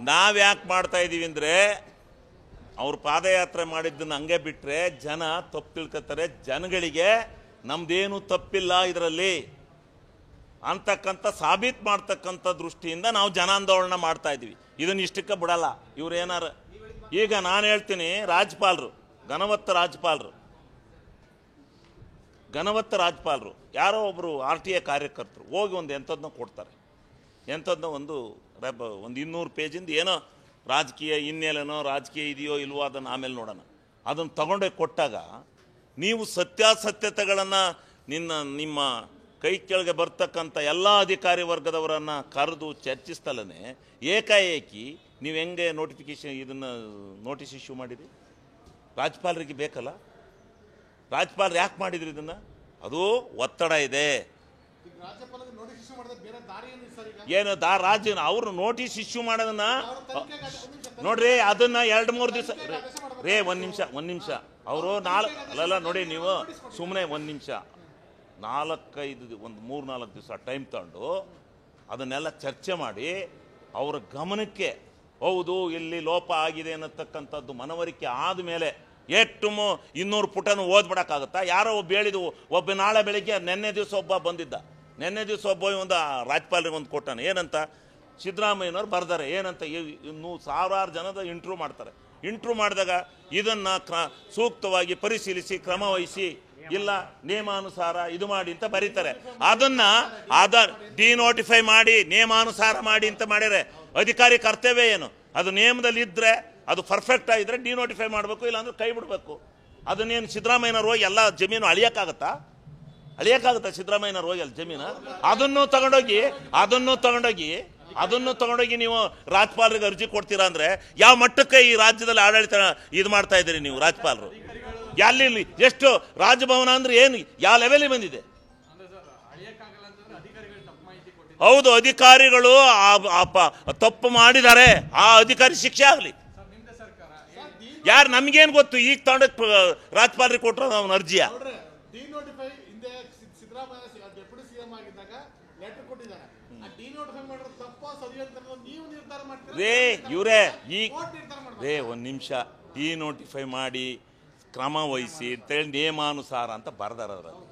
ನಾವ್ಯಾಕೆ ಮಾಡ್ತಾ ಇದೀವಿ ಅಂದ್ರೆ ಅವ್ರು ಪಾದಯಾತ್ರೆ ಮಾಡಿದ್ದನ್ನು ಹಂಗೆ ಬಿಟ್ರೆ ಜನ ತಪ್ಪು ತಿಳ್ಕೊತಾರೆ. ಜನಗಳಿಗೆ ನಮ್ದೇನು ತಪ್ಪಿಲ್ಲ ಇದರಲ್ಲಿ ಅಂತಕ್ಕಂಥ ಸಾಬೀತು ಮಾಡ್ತಕ್ಕಂಥ ದೃಷ್ಟಿಯಿಂದ ನಾವು ಜನಾಂದೋಲನ ಮಾಡ್ತಾ ಇದೀವಿ. ಇದನ್ನ ಇಷ್ಟಕ್ಕೆ ಬಿಡಲ್ಲ ಇವ್ರು ಏನಾರ. ಈಗ ನಾನು ಹೇಳ್ತೀನಿ, ರಾಜ್ಯಪಾಲರು ಘನವತ್ತ ರಾಜ್ಯಪಾಲರು ಯಾರೋ ಒಬ್ಬರು RTA ಕಾರ್ಯಕರ್ತರು ಹೋಗಿ ಒಂದು ಎಂಥದನ್ನ ಕೊಡ್ತಾರೆ. ಎಂಥದನ್ನ ಒಂದು 200 ಪೇಜಿಂದ ಏನೋ ರಾಜಕೀಯ ಹಿನ್ನೆಲೆನೋ ರಾಜಕೀಯ ಇದೆಯೋ ಇಲ್ವೋ ಅದನ್ನು ಆಮೇಲೆ ನೋಡೋಣ. ಅದನ್ನು ತಗೊಂಡೋಗಿ ಕೊಟ್ಟಾಗ ನೀವು ಸತ್ಯಾಸತ್ಯತೆಗಳನ್ನು ನಿಮ್ಮ ಕೈ ಕೆಳಗೆ ಬರ್ತಕ್ಕಂಥ ಎಲ್ಲ ಅಧಿಕಾರಿ ವರ್ಗದವರನ್ನು ಕರೆದು ಚರ್ಚಿಸ್ತಲೇ ಏಕಾಏಕಿ ನೀವು ಹೆಂಗೆ ನೋಟಿಸ್ ಇಶ್ಯೂ ಮಾಡಿರಿ? ರಾಜ್ಯಪಾಲರಿಗೆ ಬೇಕಲ್ಲ. ರಾಜ್ಯಪಾಲರು ಯಾಕೆ ಮಾಡಿದ್ರಿ ಇದನ್ನು? ಅದು ಒತ್ತಡ ಇದೆ. ಏನು ರಾಜ್ಯ ಅವರು ನೋಟಿಸ್ ಇಶ್ಯೂ ಮಾಡೋದನ್ನ ನೋಡ್ರಿ, ಅದನ್ನ 2-3 ದಿವಸ ರೇ ಒಂದ್ ನಿಮಿಷ ಅವರು ಅಲ್ಲ ನೋಡಿ, ನೀವು ಸುಮ್ಮನೆ 1 ನಿಮಿಷ 3-4 ದಿವಸ ಟೈಮ್ ತಗೊಂಡು ಅದನ್ನೆಲ್ಲ ಚರ್ಚೆ ಮಾಡಿ ಅವರ ಗಮನಕ್ಕೆ ಹೌದು ಇಲ್ಲಿ ಲೋಪ ಆಗಿದೆ ಅನ್ನತಕ್ಕಂಥದ್ದು ಮನವರಿಕೆ ಆದಮೇಲೆ 200 ಪುಟನು ಓದ್ಬಿಡಕ್ಕಾಗತ್ತಾ? ಯಾರೋ ಒಬ್ಬ ಹೇಳಿದ್ದು, ಒಬ್ಬ ನಾಳೆ ಬೆಳಿಗ್ಗೆ ನೆನ್ನೆ ದಿವಸ ಒಬ್ಬ ಒಂದು ರಾಜ್ಯಪಾಲರಿಗೆ ಒಂದು ಕೊಟ್ಟಾನೆ. ಏನಂತ? ಸಿದ್ದರಾಮಯ್ಯನವ್ರು ಬರ್ತಾರೆ ಏನಂತ, ಸಾವಿರಾರು ಜನದ ಇಂಟ್ರ್ಯೂ ಮಾಡ್ತಾರೆ. ಇಂಟ್ರ್ಯೂ ಮಾಡಿದಾಗ ಇದನ್ನು ಸೂಕ್ತವಾಗಿ ಪರಿಶೀಲಿಸಿ ಕ್ರಮ ವಹಿಸಿ, ಇಲ್ಲ ನಿಯಮಾನುಸಾರ ಇದು ಮಾಡಿ ಅಂತ ಬರೀತಾರೆ. ಅದನ್ನ ಡಿನೋಟಿಫೈ ಮಾಡಿ ನಿಯಮಾನುಸಾರ ಮಾಡಿ ಅಂತ ಮಾಡಿದರೆ ಅಧಿಕಾರಿ ಕರ್ತವ್ಯ ಏನು? ಅದು ನಿಯಮದಲ್ಲಿ ಇದ್ದರೆ, ಅದು ಪರ್ಫೆಕ್ಟ್ ಆಗಿದ್ರೆ ಡಿನೋಟಿಫೈ ಮಾಡಬೇಕು, ಇಲ್ಲಾಂದ್ರೆ ಕೈ ಬಿಡಬೇಕು. ಅದನ್ನೇನು ಸಿದ್ದರಾಮಯ್ಯನವ್ರು ಹೋಗಿ ಎಲ್ಲ ಜಮೀನು ಅಳಿಯೋಕ್ಕಾಗತ್ತಾ ಸಿದ್ದರಾಮಯ್ಯನವ್ರು ಹೋಗಿ ಅಲ್ಲಿ ಜಮೀನು? ಅದನ್ನು ತಗೊಂಡೋಗಿ ನೀವು ರಾಜ್ಯಪಾಲರಿಗೆ ಅರ್ಜಿ ಕೊಡ್ತೀರಾ ಅಂದ್ರೆ ಯಾವ ಮಟ್ಟಕ್ಕೆ ಈ ರಾಜ್ಯದಲ್ಲಿ ಆಡಳಿತ ಇದು ಮಾಡ್ತಾ ಇದ್ದೀರಿ ನೀವು? ರಾಜ್ಯಪಾಲರು ಎಲ್ಲಿ ಎಷ್ಟು ರಾಜಭವನ ಅಂದ್ರೆ ಏನು, ಯಾವ ಲೆವೆಲಿಗೆ ಬಂದಿದೆ? ಹೌದು, ಅಧಿಕಾರಿಗಳು ತಪ್ಪು ಮಾಡಿದ್ದಾರೆ, ಆ ಅಧಿಕಾರಿ ಶಿಕ್ಷೆ ಆಗಲಿ. ಯಾರು ನಮ್ಗೇನು ಗೊತ್ತು? ಈಗ ತಗೊಂಡ ರಾಜ್ಯಪಾಲರಿಗೆ ಕೊಟ್ಟರು ಅವನ ಅರ್ಜಿಯ ಒಂದು ನಿಮಿಷ ಡಿನೋಟಿಫೈ ಮಾಡಿ ಕ್ರಮ ವಹಿಸಿ ಅಂತೇಳಿ ನಿಯಮಾನುಸಾರ ಅಂತ ಬರ್ದಾರ. ಅದರಲ್ಲಿ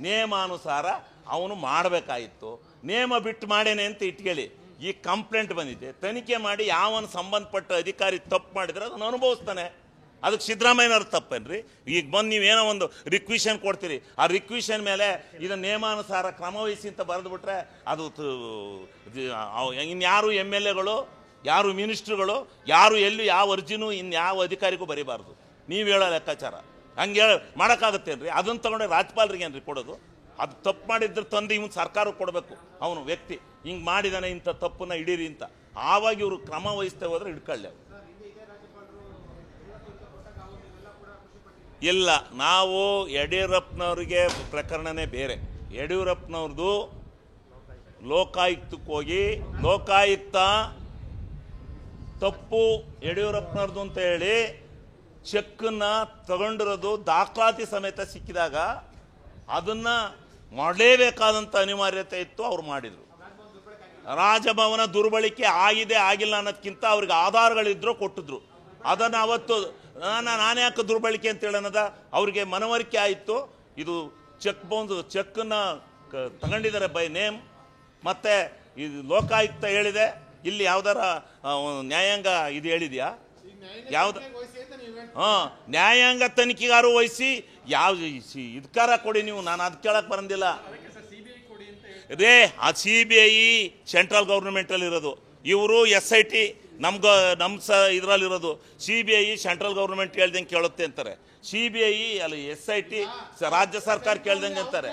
ನಿಯಮಾನುಸಾರ ಅವನು ಮಾಡಬೇಕಾಗಿತ್ತು. ನಿಯಮ ಬಿಟ್ಟು ಮಾಡೇನೆ ಅಂತ ಇಟ್ಕೊಳ್ಳಿ. ಈ ಕಂಪ್ಲೇಂಟ್ ಬಂದಿದೆ, ತನಿಖೆ ಮಾಡಿ ಯಾವನು ಸಂಬಂಧಪಟ್ಟ ಅಧಿಕಾರಿ ತಪ್ಪು ಮಾಡಿದ್ರೆ ಅದನ್ನು ಅನುಭವಿಸ್ತಾನೆ. ಅದಕ್ಕೆ ಸಿದ್ದರಾಮಯ್ಯನವ್ರ ತಪ್ಪೇನ್ರಿ? ಈಗ ಬಂದು ನೀವೇನೋ ಒಂದು ರಿಕ್ವಿಷನ್ ಕೊಡ್ತೀರಿ, ಆ ರಿಕ್ವಿಷನ್ ಮೇಲೆ ಇದನ್ನು ನಿಯಮಾನುಸಾರ ಕ್ರಮ ವಹಿಸಿ ಅಂತ ಬರೆದುಬಿಟ್ರೆ ಅದು ಇನ್ಯಾರು MLAಗಳು, ಯಾರು ಮಿನಿಸ್ಟ್ರುಗಳು, ಯಾರು ಎಲ್ಲೂ ಯಾವ ಅರ್ಜಿನೂ ಇನ್ಯಾವ ಅಧಿಕಾರಿಗೂ ಬರೀಬಾರ್ದು. ನೀವು ಹೇಳೋ ಲೆಕ್ಕಾಚಾರ ಹಂಗೆ ಮಾಡೋಕ್ಕಾಗತ್ತೇನ್ರಿ? ಅದನ್ನು ತಗೊಂಡೆ ರಾಜ್ಯಪಾಲರಿಗೆ ಏನ್ರಿ ಕೊಡೋದು? ಅದು ತಪ್ಪು ಮಾಡಿದ್ರೆ ತಂದು ಇವನು ಸರ್ಕಾರಕ್ಕೆ ಕೊಡಬೇಕು. ಅವನು ವ್ಯಕ್ತಿ ಹಿಂಗೆ ಮಾಡಿದಾನೆ, ಇಂಥ ತಪ್ಪನ್ನ ಹಿಡೀರಿ ಅಂತ. ಆವಾಗ ಇವರು ಕ್ರಮ ವಹಿಸ್ತೇ ಹೋದ್ರೆ ಹಿಡ್ಕೊಳ್ಳಿ. ಇಲ್ಲ, ನಾವು ಯಡಿಯೂರಪ್ಪನವ್ರಿಗೆ ಪ್ರಕರಣನೇ ಬೇರೆ. ಯಡಿಯೂರಪ್ಪನವ್ರದ್ದು ಲೋಕಾಯುಕ್ತಕ್ಕೆ ಹೋಗಿ ಲೋಕಾಯುಕ್ತ ತಪ್ಪು ಯಡಿಯೂರಪ್ಪನವ್ರದ್ದು ಅಂತ ಹೇಳಿ ಚೆಕ್ಕನ್ನ ತಗೊಂಡಿರೋದು ದಾಖಲಾತಿ ಸಮೇತ ಸಿಕ್ಕಿದಾಗ ಅದನ್ನ ಮಾಡಲೇಬೇಕಾದಂಥ ಅನಿವಾರ್ಯತೆ ಇತ್ತು. ಅವ್ರು ಮಾಡಿದರು. ರಾಜಭವನ ದುರ್ಬಳಕೆ ಆಗಿದೆ ಆಗಿಲ್ಲ ಅನ್ನೋದಕ್ಕಿಂತ ಅವ್ರಿಗೆ ಆಧಾರಗಳಿದ್ರು ಕೊಟ್ಟಿದ್ರು. ಅದನ್ನು ಅವತ್ತು ನಾನೇ ಯಾಕೆ ದುರ್ಬಳಕೆ ಅಂತ ಹೇಳೋಣದ ಅವ್ರಿಗೆ ಮನವರಿಕೆ ಆಯಿತು. ಇದು ಚೆಕ್ಕನ್ನ ತಗೊಂಡಿದ್ದಾರೆ ಬೈ ನೇಮ್. ಮತ್ತೆ ಇದು ಲೋಕಾಯುಕ್ತ ಹೇಳಿದೆ, ಇಲ್ಲಿ ಯಾವ್ದಾರ ನ್ಯಾಯಾಂಗ ಇದು ಹೇಳಿದ್ಯಾ? ಯಾವ್ದು? ನ್ಯಾಯಾಂಗ ತನಿಖೆಗಾರು ವಹಿಸಿ ಯಾವ ಇದ್ಕಾರ ಕೊಡಿ ನೀವು. ನಾನು ಅದು ಕೇಳಕ್ ಬರಂದಿಲ್ಲ ರೇ. ಆ CBI ಸೆಂಟ್ರಲ್ ಗೌರ್ಮೆಂಟಲ್ಲಿ ಇರೋದು, ಇವರು SIT ನಮ್ಮ ಇದರಲ್ಲಿರೋದು. CBI ಸೆಂಟ್ರಲ್ ಗೌರ್ಮೆಂಟ್ ಕೇಳ್ದಂಗೆ ಕೇಳುತ್ತೆ ಅಂತಾರೆ, CBI ಅಲ್ಲಿ SIT ರಾಜ್ಯ ಸರ್ಕಾರ ಕೇಳ್ದಂಗೆ ಅಂತಾರೆ.